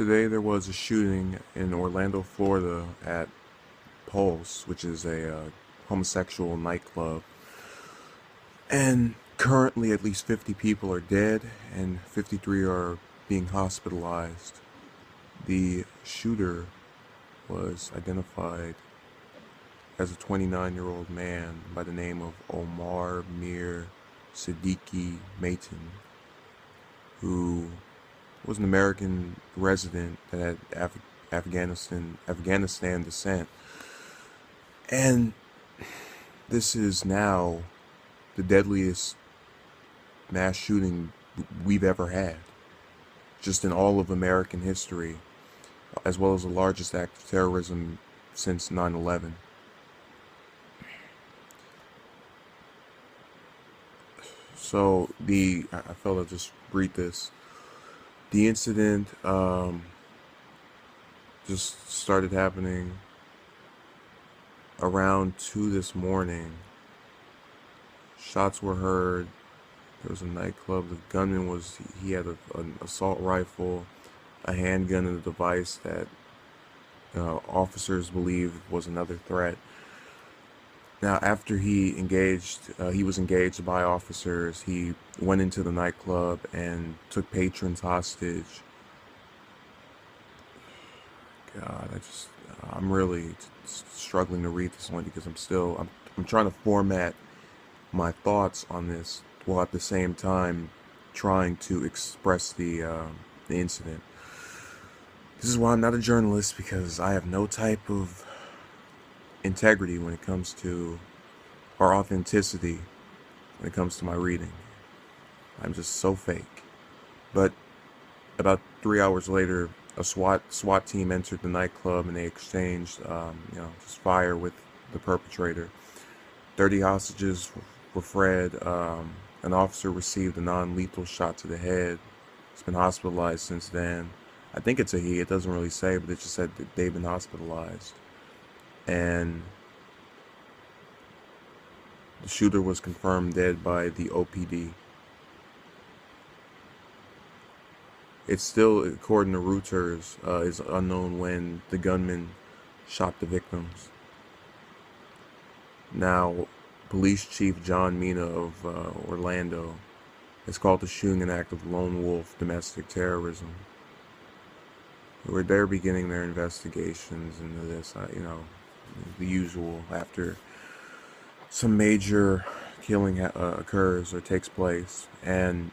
Today there was a shooting in Orlando, Florida at Pulse, which is a homosexual nightclub. And currently at least 50 people are dead and 53 are being hospitalized. The shooter was identified as a 29-year-old man by the name of Omar Mir Siddiqui Mayton, who was an American resident that had Afghanistan descent. And this is now the deadliest mass shooting we've ever had, just in all of American history, as well as the largest act of terrorism since 9/11. So I felt I'd just read this. The incident just started happening around 2 this morning. Shots were heard. There was a nightclub. The gunman he had an assault rifle, a handgun, and a device that officers believed was another threat. Now, after he was engaged by officers. He went into the nightclub and took patrons hostage. God, I'm really struggling to read this one because I'm trying to format my thoughts on this while at the same time trying to express the incident. This is why I'm not a journalist, because I have no type of integrity when it comes to, or authenticity when it comes to my reading. I'm just so fake. But about 3 hours later, a SWAT team entered the nightclub and they exchanged just fire with the perpetrator. 30 hostages were fled. An officer received a non-lethal shot to the head. He's been hospitalized since then. I think it's a he. It doesn't really say, but it just said that they've been hospitalized. And the shooter was confirmed dead by the OPD. It's still, according to Reuters, is unknown when the gunman shot the victims. Now, Police Chief John Mina of Orlando has called the shooting an act of lone wolf domestic terrorism. They're beginning their investigations into this, the usual after some major killing occurs or takes place, and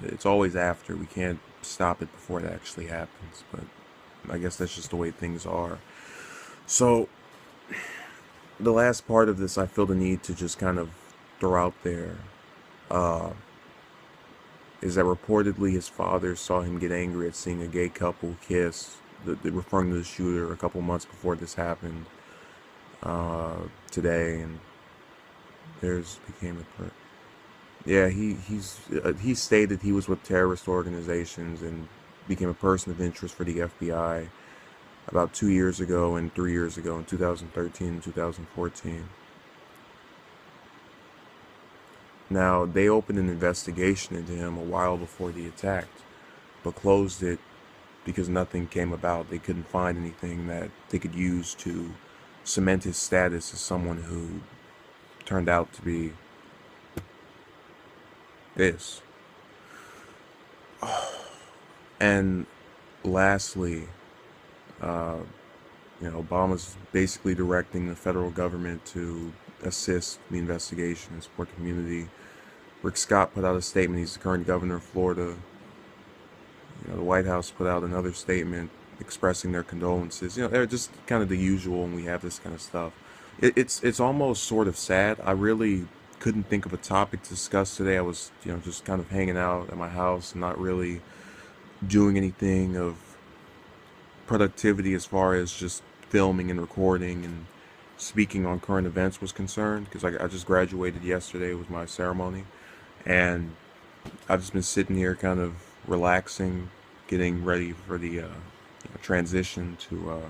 it's always after. We can't stop it before it actually happens, but I guess that's just the way things are. So the last part of this, I feel the need to just kind of throw out there, is that reportedly his father saw him get angry at seeing a gay couple kiss, referring to the shooter a couple months before this happened, today, and he stated he was with terrorist organizations and became a person of interest for the FBI about 2 years ago and 3 years ago, in 2013 and 2014. Now, they opened an investigation into him a while before the attack, but closed it because nothing came about. They couldn't find anything that they could use to cement his status as someone who turned out to be this. And lastly, Obama's basically directing the federal government to assist the investigation and support the community. Rick Scott put out a statement. He's the current governor of Florida. The White House put out another statement expressing their condolences. They're just kind of the usual when we have this kind of stuff. It's almost sort of sad. I really couldn't think of a topic to discuss today. I was, just kind of hanging out at my house, not really doing anything of productivity as far as just filming and recording and speaking on current events was concerned, because I just graduated yesterday. It was my ceremony, and I've just been sitting here kind of relaxing, getting ready for the transition to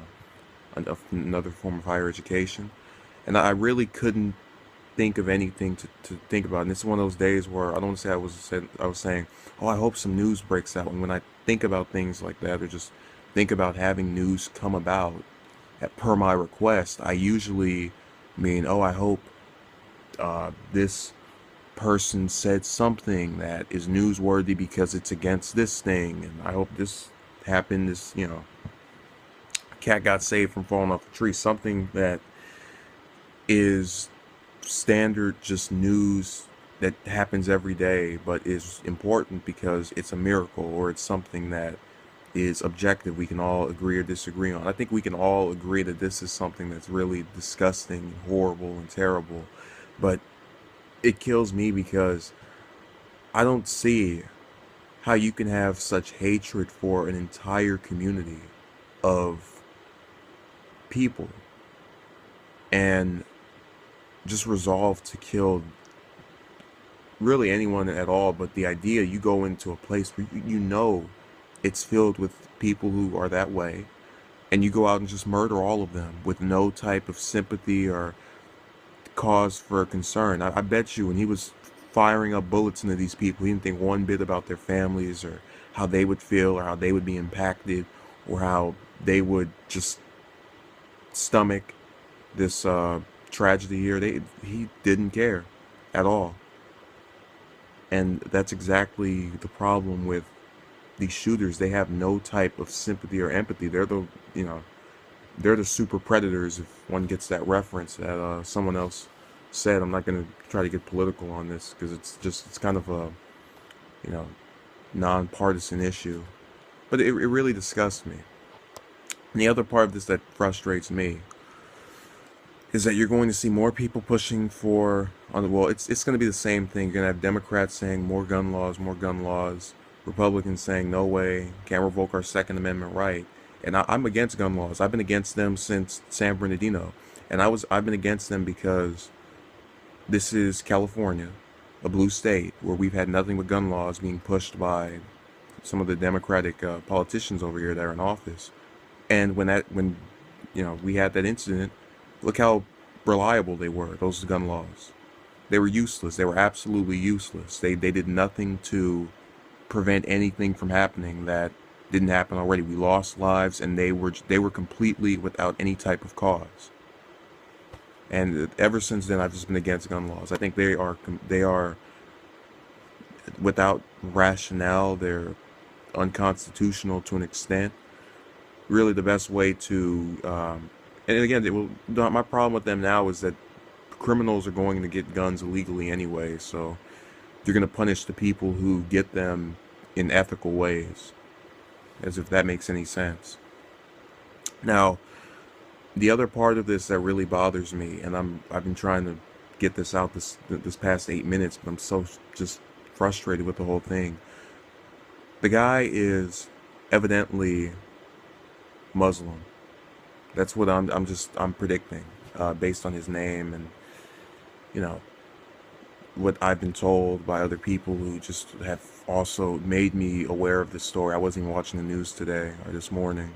another form of higher education. And I really couldn't think of anything to think about. And it's one of those days where I don't want to say I was saying, oh, I hope some news breaks out. And when I think about things like that, or just think about having news come about per my request, I usually mean, oh, I hope this person said something that is newsworthy because it's against this thing, and I hope this happened. This, cat got saved from falling off a tree. Something that is standard, just news that happens every day, but is important because it's a miracle or it's something that is objective. We can all agree or disagree on. I think we can all agree that this is something that's really disgusting and horrible and terrible, but it kills me because I don't see how you can have such hatred for an entire community of people and just resolve to kill really anyone at all. But the idea, you go into a place where you know it's filled with people who are that way, and you go out and just murder all of them with no type of sympathy or cause for concern. I bet you when he was firing up bullets into these people, he didn't think one bit about their families or how they would feel or how they would be impacted or how they would just stomach this tragedy here. He didn't care at all. And that's exactly the problem with these shooters. They have no type of sympathy or empathy. They're the super predators, if one gets that reference that someone else said. I'm not going to try to get political on this because it's kind of a, non-partisan issue. But it really disgusts me. And the other part of this that frustrates me is that you're going to see more people pushing for, it's going to be the same thing. You're going to have Democrats saying more gun laws, Republicans saying no way, can't revoke our Second Amendment right. And I'm against gun laws. I've been against them since San Bernardino. And I've been against them because this is California, a blue state, where we've had nothing but gun laws being pushed by some of the Democratic politicians over here that are in office. And when we had that incident, look how reliable they were, those gun laws. They were useless. They were absolutely useless. They did nothing to prevent anything from happening that didn't happen already. We lost lives, and they were completely without any type of cause. And ever since then, I've just been against gun laws. I think they are without rationale. They're unconstitutional to an extent. Really, the best way to and again, my problem with them now is that criminals are going to get guns illegally anyway. So you're going to punish the people who get them in ethical ways, as if that makes any sense. Now, the other part of this that really bothers me, and I've been trying to get this out this past 8 minutes, but I'm so just frustrated with the whole thing. The guy is evidently Muslim. That's what I'm predicting, based on his name and what I've been told by other people who just have also made me aware of this story. I wasn't even watching the news today or this morning.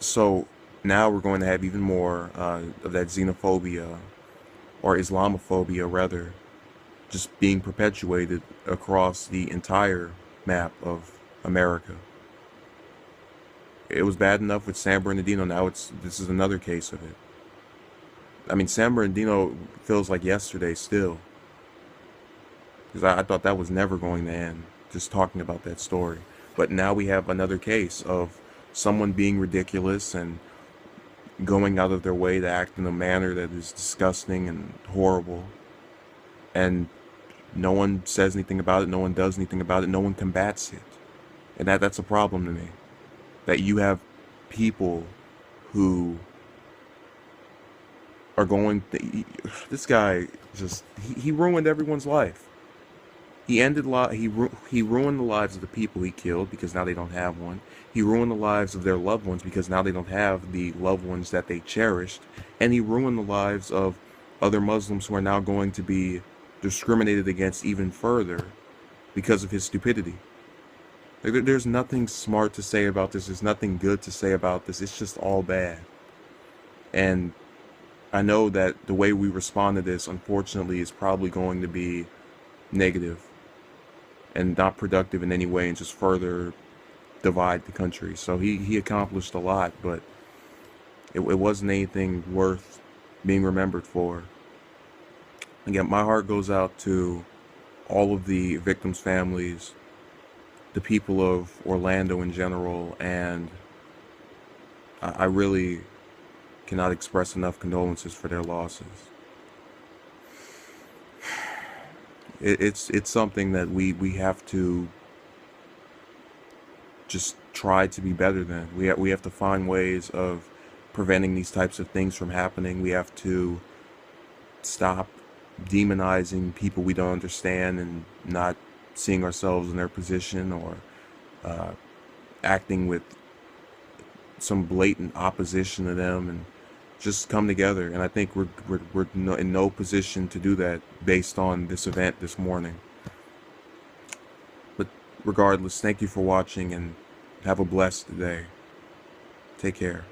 So now we're going to have even more of that xenophobia, or Islamophobia rather, just being perpetuated across the entire map of America. It was bad enough with San Bernardino. Now this is another case of it. I mean, San Bernardino feels like yesterday still, because I thought that was never going to end, just talking about that story. But now we have another case of someone being ridiculous and going out of their way to act in a manner that is disgusting and horrible, and no one says anything about it, no one does anything about it, no one combats it. And that's a problem to me. That you have people who are going this guy just he ruined everyone's life. He ruined the lives of the people he killed because now they don't have one. He ruined the lives of their loved ones because now they don't have the loved ones that they cherished. And he ruined the lives of other Muslims who are now going to be discriminated against even further because of his stupidity. There's nothing smart to say about this. There's nothing good to say about this. It's just all bad. And I know that the way we respond to this, unfortunately, is probably going to be negative and not productive in any way, and just further divide the country. So he accomplished a lot, but it wasn't anything worth being remembered for. Again, my heart goes out to all of the victims' families, the people of Orlando in general, and I really cannot express enough condolences for their losses. It's something that we have to just try to be better than. We have to find ways of preventing these types of things from happening. We have to stop demonizing people we don't understand and not seeing ourselves in their position, or uh, acting with some blatant opposition to them, and just come together. And I think we're in no position to do that based on this event this morning. But regardless, thank you for watching and have a blessed day. Take care.